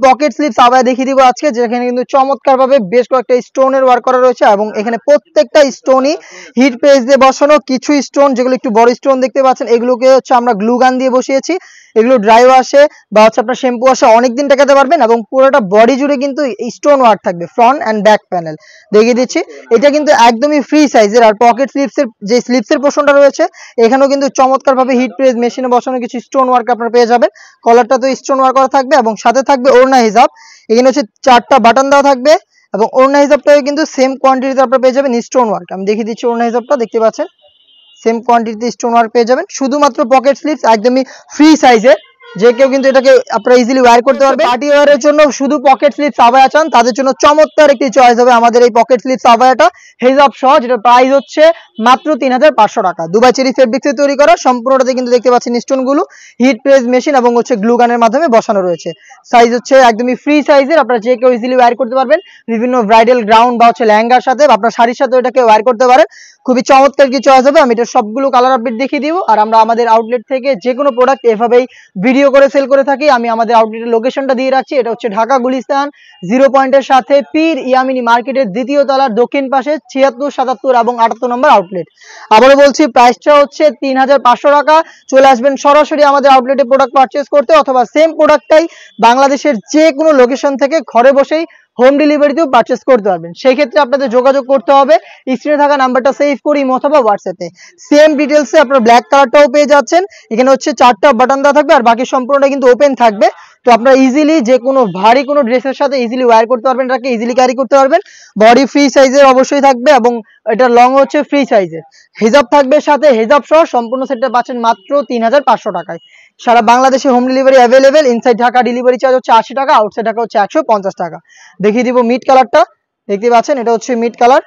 Pocket slips abaya দেখিয়ে দিব আজকে, যেখানে কিন্তু চমৎকার ভাবে বেশ কয়েকটা স্টোনের ওয়ার্ক করা রয়েছে এবং এখানে প্রত্যেকটা স্টোনই হিট পেজ দিয়ে বসানো। কিছু স্টোন যেগুলো একটু বড় স্টোন দেখতে পাচ্ছেন এগুলোকে হচ্ছে আমরা গ্লু গান দিয়ে বসিয়েছি। এগুলো ড্রাই ওয়াশে বা হচ্ছে আপনার শ্যাম্পু ওয়াশে অনেকদিন টেকাতে পারবেন এবং পুরোটা বডি জুড়ে কিন্তু স্টোন ওয়ার্ক থাকবে, ফ্রন্ট অ্যান্ড ব্যাক প্যানেল দেখিয়ে দিচ্ছি। এটা কিন্তু একদমই ফ্রি সাইজের। আর পকেট স্লিপসের যে স্লিপসের পোর্শনটা রয়েছে এখানেও কিন্তু চমৎকার ভাবে হিট প্রেস মেশিনে বসানো কিছু স্টোন ওয়ার্ক আপনারা পেয়ে যাবেন। কলারটা তো স্টোন ওয়ার্ক করা থাকবে এবং সাথে থাকবে ওড়না হিজাব। এখানে হচ্ছে 4টা বাটন দেওয়া থাকবে এবং ওড়না হিজাবটাও কিন্তু সেম কোয়ান্টিটিতে আপনারা পেয়ে যাবেন স্টোন ওয়ার্ক। আমি দেখিয়ে দিচ্ছি ওড়না হিজাবটা, দেখতে পাচ্ছেন সেম কোয়ান্টিটিতে স্টোন ওয়ার্ক পেয়ে যাবেন। শুধুমাত্র পকেট স্লিপস একদমই ফ্রি সাইজের, যে কেউ কিন্তু এটাকে আপনারা ইজিলি ওয়্যার করতে পারবেন। পার্টি ওয়্যারের জন্য শুধু পকেট স্লিপস আবায়া চান তাদের জন্য চমৎকার একটি চয়েস হবে আমাদের এই পকেট স্লিপস আবায়াটা হেজাব সহ, যেটা প্রাইস হচ্ছে মাত্র 3500 টাকা। দুবাই চেরি ফেব্রিক্সে তৈরি করা, সম্পূর্ণটাতে কিন্তু দেখতে পাচ্ছেন স্টোনগুলো হিট প্রেস মেশিন এবং হচ্ছে গ্লু গানের মাধ্যমে বসানো রয়েছে। সাইজ হচ্ছে একদমই ফ্রি সাইজের, আপনারা যে কেউ ইজিলি ওয়্যার করতে পারবেন বিভিন্ন ব্রাইডাল গ্রাউন্ড বা হচ্ছে লেহেঙ্গার সাথে, আপনার শাড়ির সাথে এটাকে ওয়্যার করতে পারেন। খুবই চমৎকার কি চয়েস হবে। আমি এটা সবগুলো কালার আপডেট দেখিয়ে দিব। আর আমরা আমাদের আউটলেট থেকে যে কোনো প্রোডাক্ট এভাবেই ভিডিও করে সেল করে থাকি। আমি আমাদের আউটলেটের লোকেশনটা দিয়ে রাখছি, এটা হচ্ছে ঢাকা গুলিস্তান 0 পয়েন্টের সাথে পীর ইয়ামিনী মার্কেটের দ্বিতীয় তলার দক্ষিণ পাশে 76, 77 এবং 78 নম্বর আউটলেট। আবারও বলছি প্রাইসটা হচ্ছে 3500 টাকা। চলে আসবেন সরাসরি আমাদের আউটলেটে প্রোডাক্ট পারচেজ করতে, অথবা সেম প্রোডাক্টটাই বাংলাদেশের যে কোনো লোকেশন থেকে ঘরে বসেই হোম ডেলিভারিতেও পারচেজ করতে পারবেন। সেই ক্ষেত্রে আপনাদের যোগাযোগ করতে হবে স্ক্রিনে থাকা নাম্বারটা সেভ করি অথবা হোয়াটসঅ্যাপে। সেম ডিটেলসে আপনারা ব্ল্যাক কালারটাও পেয়ে যাচ্ছেন। এখানে হচ্ছে 4টা বাটন দেওয়া থাকবে আর বাকি সম্পূর্ণটা কিন্তু ওপেন থাকবে। তো আপনারা ইজিলি যে কোনো ভারী কোনো ড্রেসের সাথে ইজিলি ওয়্যার করতে পারবেন, এটাকে ইজিলি ক্যারি করতে পারবেন। বডি ফ্রি সাইজের অবশ্যই থাকবে এবং এটা লং হচ্ছে ফ্রি সাইজের। হিজাব থাকবে সাথে, হিজাব সহ সম্পূর্ণ সেটটা পাচ্ছেন মাত্র 3500 টাকায়। সারা বাংলাদেশে home delivery available. Inside Dhaka delivery charge হচ্ছে 80 টাকা, আউটসাইড ঢাকা হচ্ছে 150 টাকা। দেখিয়ে দিব মিড কালারটা, দেখতে পাচ্ছেন এটা হচ্ছে মিড কালার।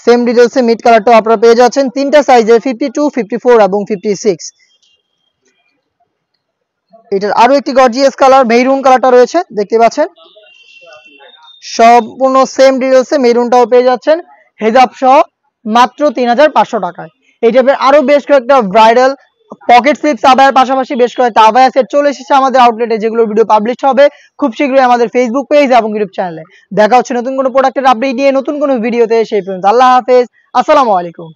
সেম ডিটেলসে মিড কালারটাও আপনারা পেয়ে যাচ্ছেন 3টা সাইজে 52, 54 এবং 56। এটার আরো একটি গর্জিয়াস কালার মেরুন কালারটা রয়েছে, দেখতে পাচ্ছেন সম্পূর্ণ সেম ডিটেলসে মেরুনটাও পেয়ে যাচ্ছেন হিজাব সহ মাত্র 3500 টাকায়। এই টাইপের আরো বেশ কয়েকটা ব্রাইডাল পকেট স্লিপস আবায়ার পাশাপাশি বেশ কয়েকটা আবায়া সেট চলে এসেছে আমাদের আউটলেটে, যেগুলো ভিডিও পাবলিশ হবে খুব শীঘ্রই আমাদের ফেসবুক পেজ এবং ইউটিউব চ্যানেলে। দেখা হচ্ছে নতুন কোনো প্রোডাক্টের আপডেট নিয়ে নতুন কোনো ভিডিওতে। সেই পর্যন্ত আল্লাহ হাফেজ, আসসালামু আলাইকুম।